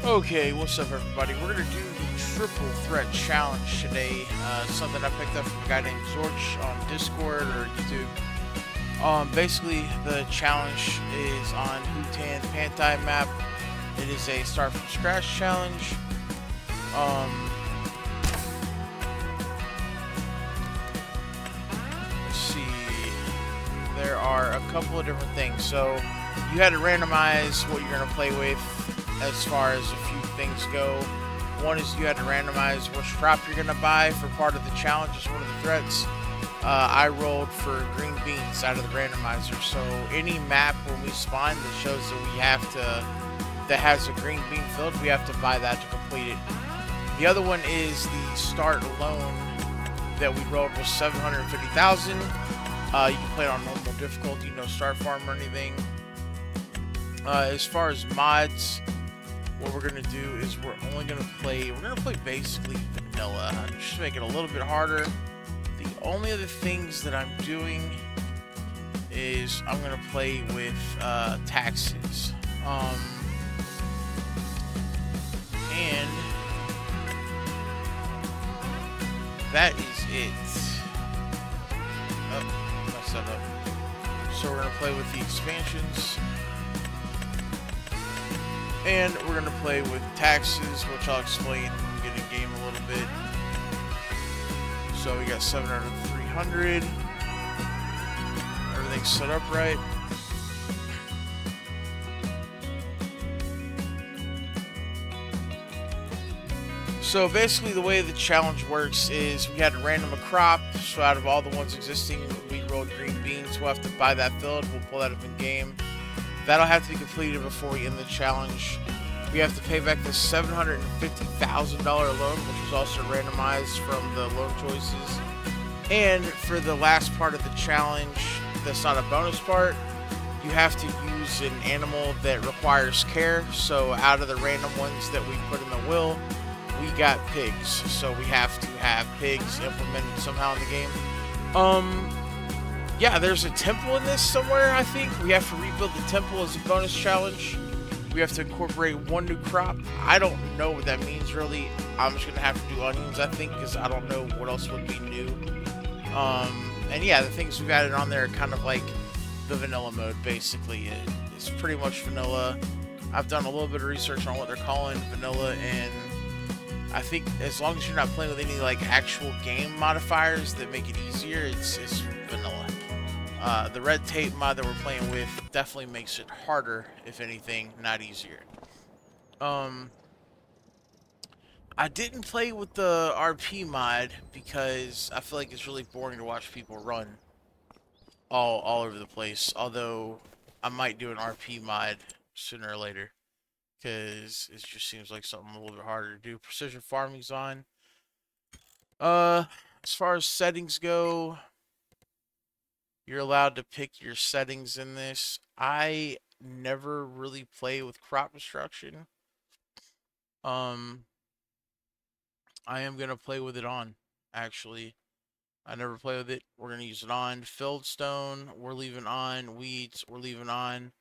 Okay, what's up, everybody? We're gonna do the triple threat challenge today. Something I picked up from a guy named Zorch on Discord or YouTube. Basically, the challenge is on Hutan Pantai map. It is a start from scratch challenge. Um, let's see. There are a couple of different things. So you had to randomize what you're gonna play with as far as a few things go. One is you had to randomize which crop you're gonna buy for part of the challenge as one of the threats. I rolled for green beans out of the randomizer. So any map when we spawn that shows that we have to that has a green bean field, we have to buy that to complete it. The other one is the start alone that we rolled was 750,000. You can play it on normal difficulty, no start farm or anything. As far as mods, what we're gonna do is we're gonna play basically vanilla, just to make it a little bit harder. The only other things that I'm doing is I'm gonna play with taxes. And that is it. Oh, messed that up. So we're gonna play with the expansions. And we're gonna play with taxes, which I'll explain when we get in game a little bit. So we got 7 out of 300. Everything's set up right. So basically the way the challenge works is we had to random a crop. So out of all the ones existing, we rolled green beans. We'll have to buy that field. We'll pull that up in game. That'll have to be completed before we end the challenge. We have to pay back the $750,000 loan, which was also randomized from the loan choices. And for the last part of the challenge, that's not a bonus part, you have to use an animal that requires care. So out of the random ones that we put in the will, we got pigs. So we have to have pigs implemented somehow in the game. Yeah, there's a temple in this somewhere, I think. We have to rebuild the temple as a bonus challenge. We have to incorporate one new crop. I don't know what that means, really. I'm just going to have to do onions, I think, because I don't know what else would be new. And yeah, the things we've added on there are kind of like the vanilla mode, basically. It's pretty much vanilla. I've done a little bit of research on what they're calling vanilla, and I think as long as you're not playing with any like actual game modifiers that make it easier, it's vanilla. The red tape mod that we're playing with definitely makes it harder, if anything, not easier. Um, I didn't play with the RP mod because I feel like it's really boring to watch people run all over the place. Although I might do an RP mod sooner or later because it just seems like something a little bit harder to do. Precision farming's on. Uh, as far as settings go, you're allowed to pick your settings in this. I never really play with crop destruction. Um, I am gonna play with it on. Actually, I never play with it. We're gonna use it on. Fieldstone, we're leaving on. Weeds, we're leaving on.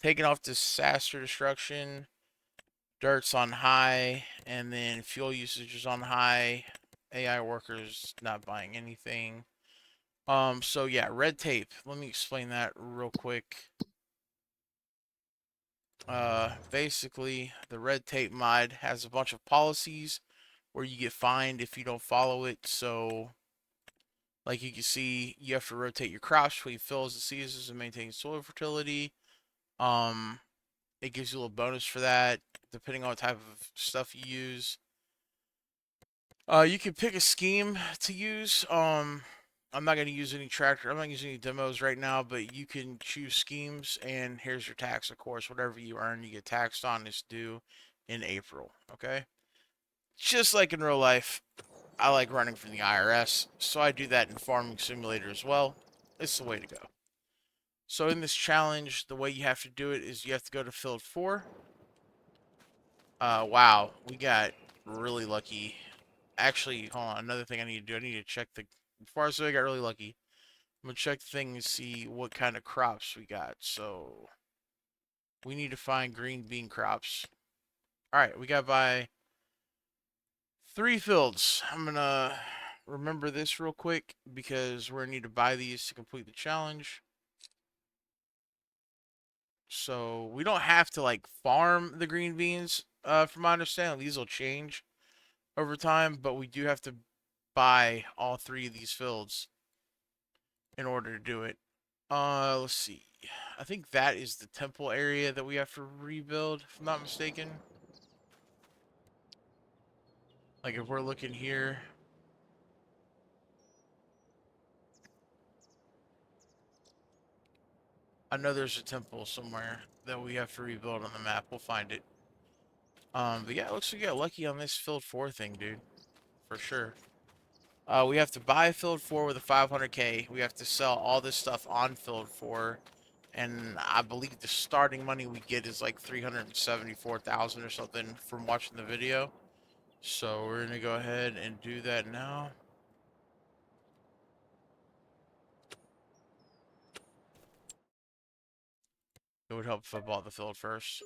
Taking off disaster destruction. Dirt's on high, and then fuel usage is on high. AI workers not buying anything. So yeah, red tape. Let me explain that real quick. Basically, the red tape mod has a bunch of policies where you get fined if you don't follow it. So, like you can see, you have to rotate your crops between fills and seasons and maintain soil fertility. Um, it gives you a little bonus for that, depending on what type of stuff you use. You can pick a scheme to use. I'm not going to use any tractor. I'm not using any demos right now, but you can choose schemes, and here's your tax, of course. Whatever you earn, you get taxed on. Is due in April. Okay, just like in real life, I like running from the IRS, so I do that in Farming Simulator as well. It's the way to go. So in this challenge, the way you have to do it is you have to go to field 4. Wow, we got really lucky. Actually, hold on. Another thing I need to do. I need to check the. Before I say I got really lucky, I'm gonna check the thing and see what kind of crops we got. So we need to find green bean crops. All right, we got to buy 3 fields. I'm going to remember this real quick because we're going to need to buy these to complete the challenge. So we don't have to like farm the green beans. From my understanding, these will change over time, but we do have to buy all 3 of these fields in order to do it. Let's see. I think that is the temple area that we have to rebuild, if I'm not mistaken. Like if we're looking here, I know there's a temple somewhere that we have to rebuild on the map. We'll find it. But yeah, it looks like we got lucky on this field 4 thing, dude. For sure. We have to buy field 4 with a 500k. We have to sell all this stuff on field 4. And I believe the starting money we get is like 374,000 or something from watching the video. So we're going to go ahead and do that now. It would help if I bought the field first.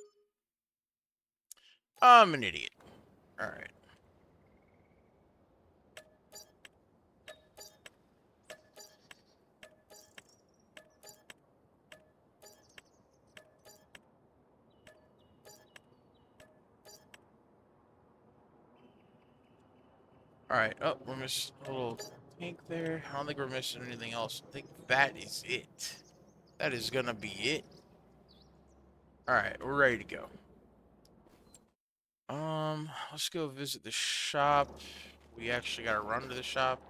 I'm an idiot. Alright. Alright. Oh, we're missing a little tank there. I don't think we're missing anything else. I think that is it. That is gonna be it. Alright, we're ready to go. Let's go visit the shop. We actually gotta run to the shop.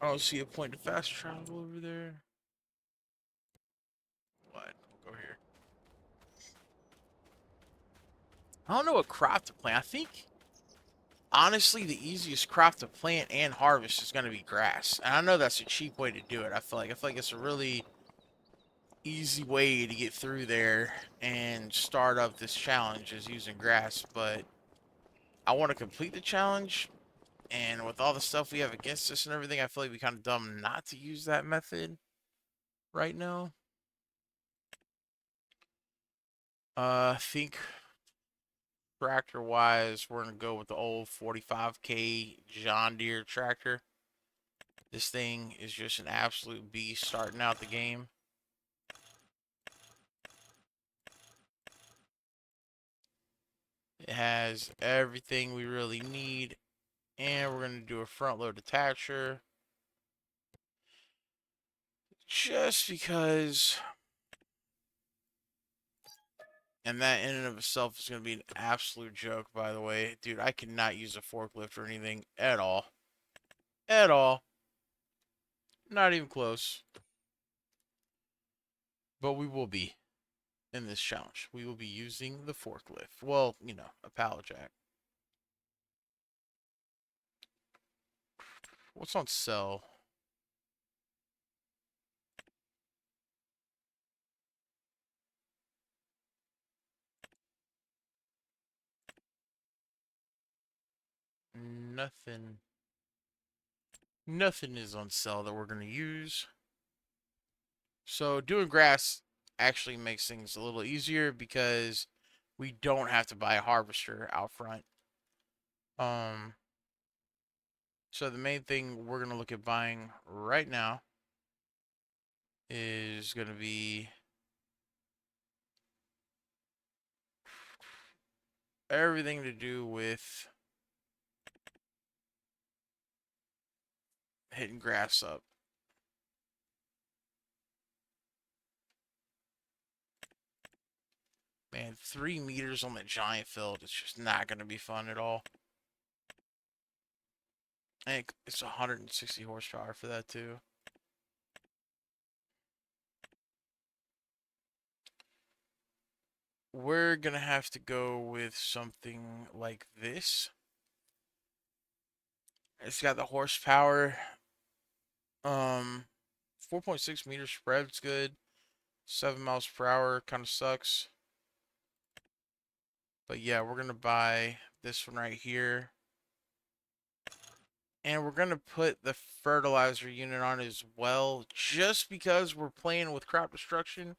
I don't see a point to fast travel over there. What? We'll go here. I don't know what crop to plant. I think, honestly, the easiest crop to plant and harvest is going to be grass. And I know that's a cheap way to do it. I feel like it's a really easy way to get through there and start up this challenge is using grass. But I want to complete the challenge. And with all the stuff we have against us and everything, I feel like we kind of dumb not to use that method right now. I think tractor wise, we're gonna go with the old 45k John Deere tractor. This thing is just an absolute beast starting out the game. It has everything we really need, and we're gonna do a front load attacher just because. And that in and of itself is going to be an absolute joke, by the way. Dude, I cannot use a forklift or anything at all. At all. Not even close. But we will be in this challenge. We will be using the forklift. Well, you know, a pallet jack. What's on sell? Nothing. Nothing is on sale that we're going to use. So doing grass actually makes things a little easier because we don't have to buy a harvester out front. So the main thing we're going to look at buying right now is going to be everything to do with hitting grass up. Man, 3 meters on the giant field is just not going to be fun at all. And it's 160 horsepower for that too. We're going to have to go with something like this. It's got the horsepower. 4.6 meter spread's good. 7 miles per hour kind of sucks. But yeah, we're going to buy this one right here. And we're going to put the fertilizer unit on as well, just because we're playing with crop destruction.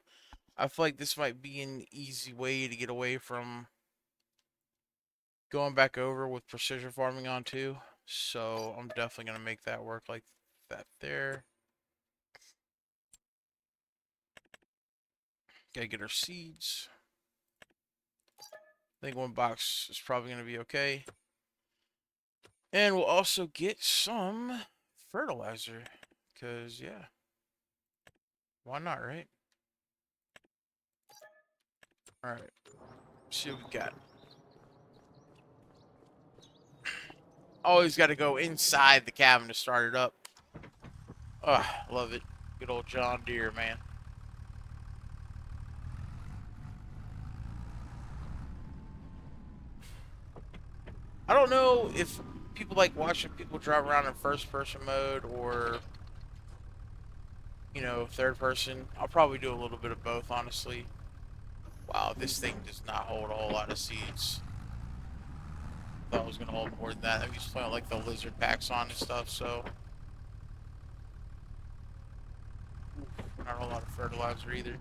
I feel like this might be an easy way to get away from going back over with precision farming on too. So I'm definitely gonna make that work like that there. Gotta get our seeds. I think one box is probably gonna be okay. And we'll also get some fertilizer. Cause yeah. Why not, right? Alright. See what we got. Always gotta go inside the cabin to start it up. Ugh, love it. Good old John Deere, man. I don't know if people like watching people drive around in first person mode or, you know, third person. I'll probably do a little bit of both, honestly. Wow, this thing does not hold a whole lot of seeds. Thought it was gonna hold more than that. I'm used to playing like the lizard packs on and stuff, so not a whole lot of fertilizer either.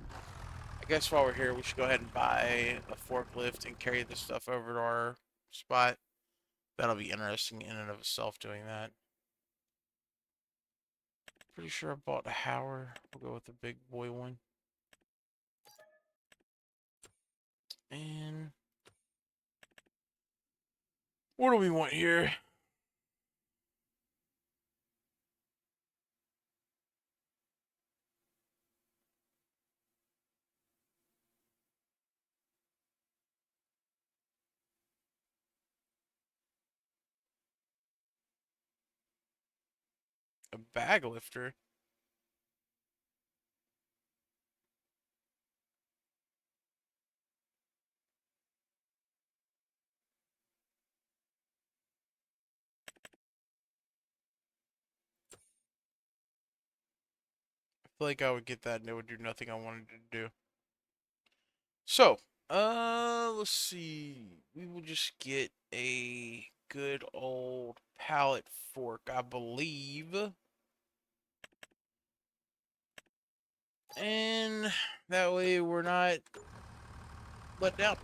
I guess while we're here, we should go ahead and buy a forklift and carry this stuff over to our spot. That'll be interesting in and of itself doing that. Pretty sure I bought a Hauer. We'll go with the big boy one. And what do we want here? A bag lifter. I feel like I would get that and it would do nothing I wanted to do. So, let's see. We will just get a good old pallet fork, I believe. And that way we're not let down.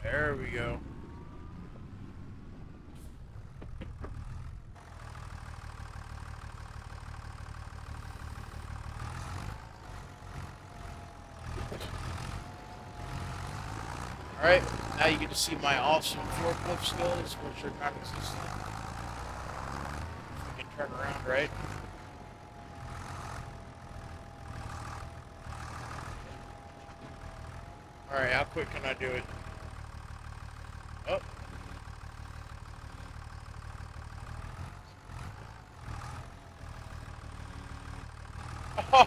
There we go. Alright, now you get to see my awesome forklift skills, which are non-existent. We can turn around, right? Alright, how quick can I do it? Oh.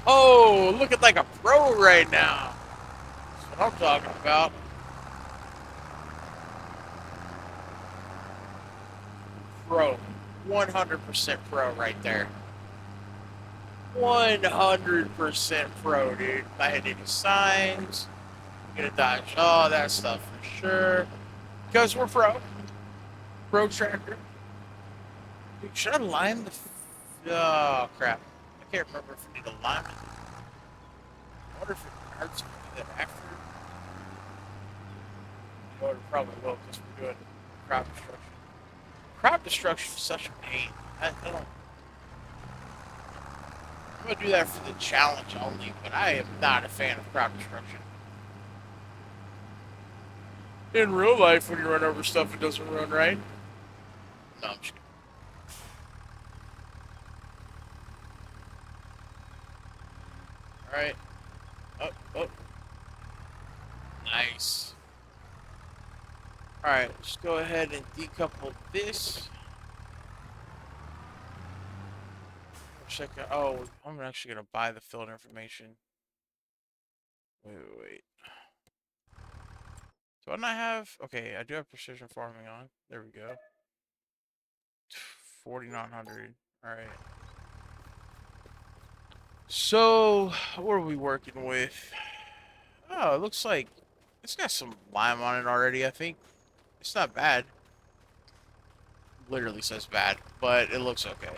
Oh, looking like a pro right now. That's what I'm talking about. Pro. 100% pro right there. 100% pro, dude. If I hit any signs, get a dodge all that stuff for sure. Because we're pro. Pro tracker. Dude, should I lime the... Oh, crap. I can't remember if I need to lime it. I wonder if it hurts me to do that after. You know, it probably will because we're doing crop destruction. Crop destruction is such a pain. I don't... I'm going to do that for the challenge only, but I am not a fan of crop destruction. In real life, when you run over stuff, it doesn't run right. No, I'm just kidding. Alright. Oh, oh. Nice. Alright, let's go ahead and decouple this. Check out. Oh, I'm actually going to buy the field information. Wait. So what do I have? Okay, I do have precision farming on. There we go. 4,900. Alright. So, what are we working with? Oh, it looks like it's got some lime on it already, I think. It's not bad. literally says bad, but it looks okay.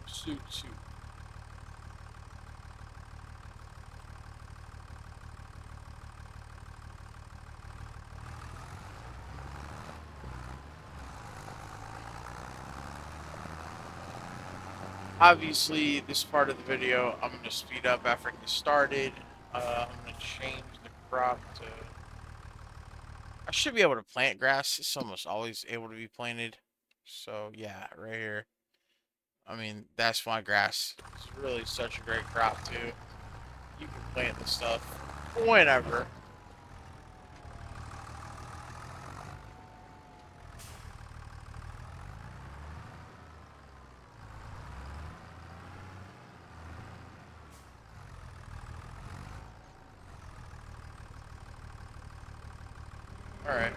Suit. Obviously, this part of the video, I'm going to speed up after I get started. I'm going to change the crop to... I should be able to plant grass. It's almost always able to be planted. So, yeah, right here. I mean, that's my grass. It's really such a great crop, too. You can plant this stuff whenever. Alright.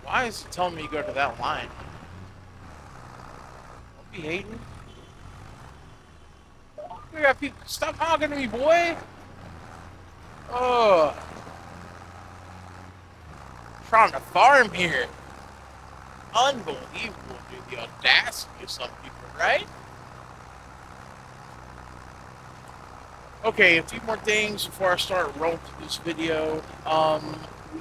Why is it telling me to go to that line? Don't be hating. We got people. Stop hogging me, boy! Oh. Trying to farm here. Unbelievable, dude. The audacity of some people, right? Okay, a few more things before I start rolling through this video.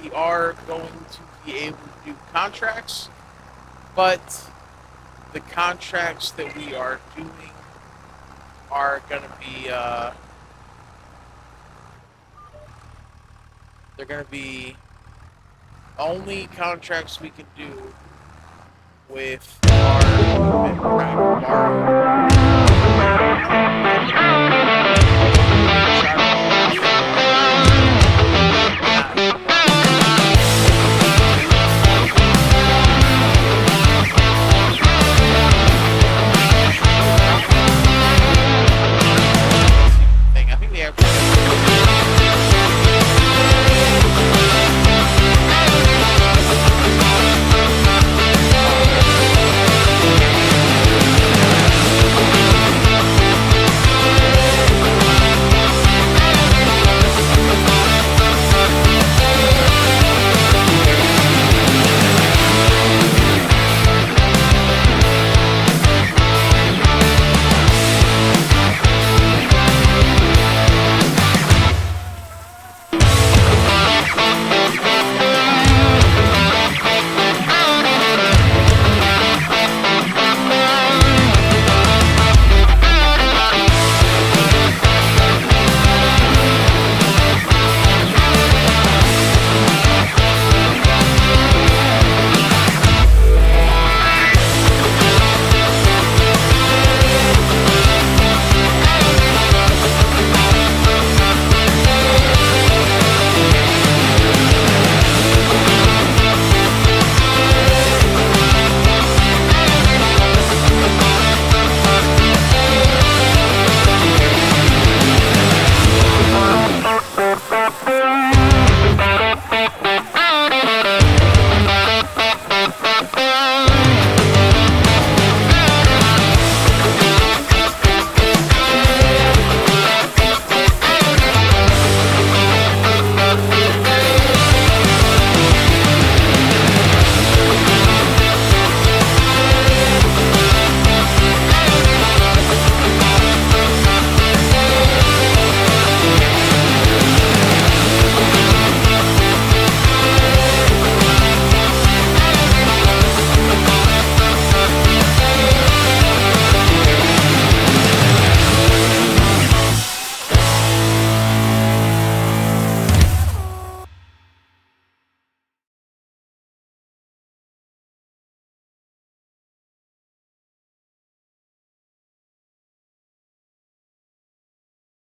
We are going to be able to do contracts, but the contracts that we are doing are going to be, they're going to be only contracts we can do with I think they have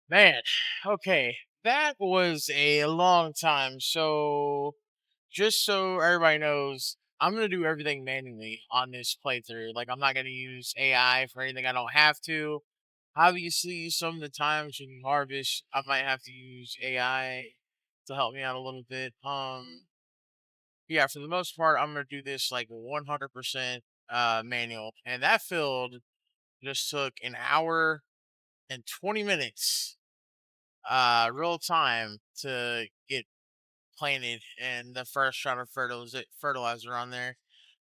Man, okay. That was a long time. So, just so everybody knows, I'm going to do everything manually on this playthrough. Like, I'm not going to use AI for anything I don't have to. Obviously, some of the times when you harvest, I might have to use AI to help me out a little bit. Yeah, for the most part, I'm going to do this like 100% manual. And that field just took an hour and 20 minutes real time to get planted and the first shot of fertilizer on there.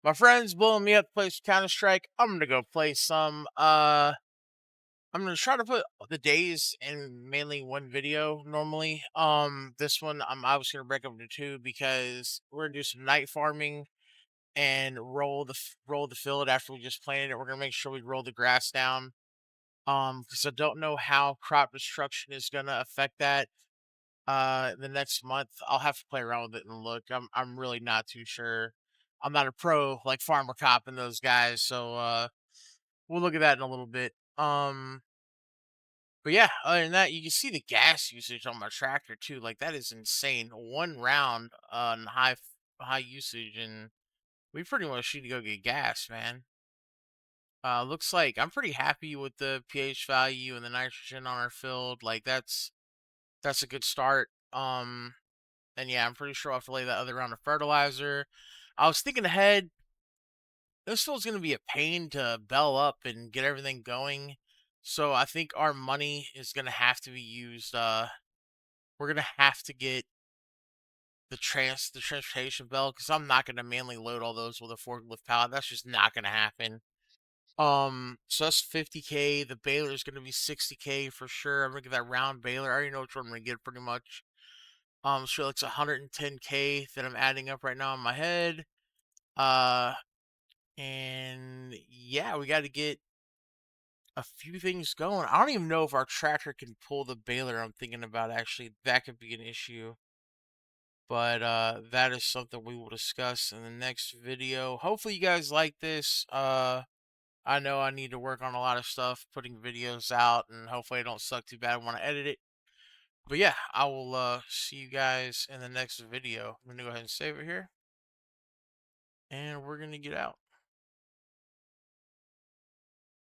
My friend's blowing me up to play some Counter Strike. I'm gonna go play some. I'm gonna try to put the days in mainly one video normally. This one I was gonna break up into two because we're gonna do some night farming and roll the field after we just planted it. We're gonna make sure we roll the grass down. Because I don't know how crop destruction is gonna affect that. The next month I'll have to play around with it and look. I'm really not too sure. I'm not a pro like Farmer Cop and those guys, so we'll look at that in a little bit. But yeah, other than that, you can see the gas usage on my tractor too. Like that is insane. One round on high usage, and we pretty much need to go get gas, man. Looks like I'm pretty happy with the pH value and the nitrogen on our field. Like that's a good start. And yeah, I'm pretty sure I'll have to lay that other round of fertilizer. I was thinking ahead. This field's going to be a pain to bell up and get everything going. So I think our money is going to have to be used. We're going to have to get the transportation bell because I'm not going to manually load all those with a forklift pallet. That's just not going to happen. So that's 50K. The baler is going to be 60K for sure. I'm gonna get that round baler. I already know which one I'm gonna get pretty much. So it's 110K that I'm adding up right now in my head. Uh, and yeah, we got to get a few things going. I don't even know if our tractor can pull the baler. I'm thinking about actually that could be an issue. But that is something we will discuss in the next video. Hopefully you guys like this. I know I need to work on a lot of stuff, putting videos out, and hopefully I don't suck too bad when I edit it. But yeah, I will see you guys in the next video. I'm gonna go ahead and save it here, and we're gonna get out.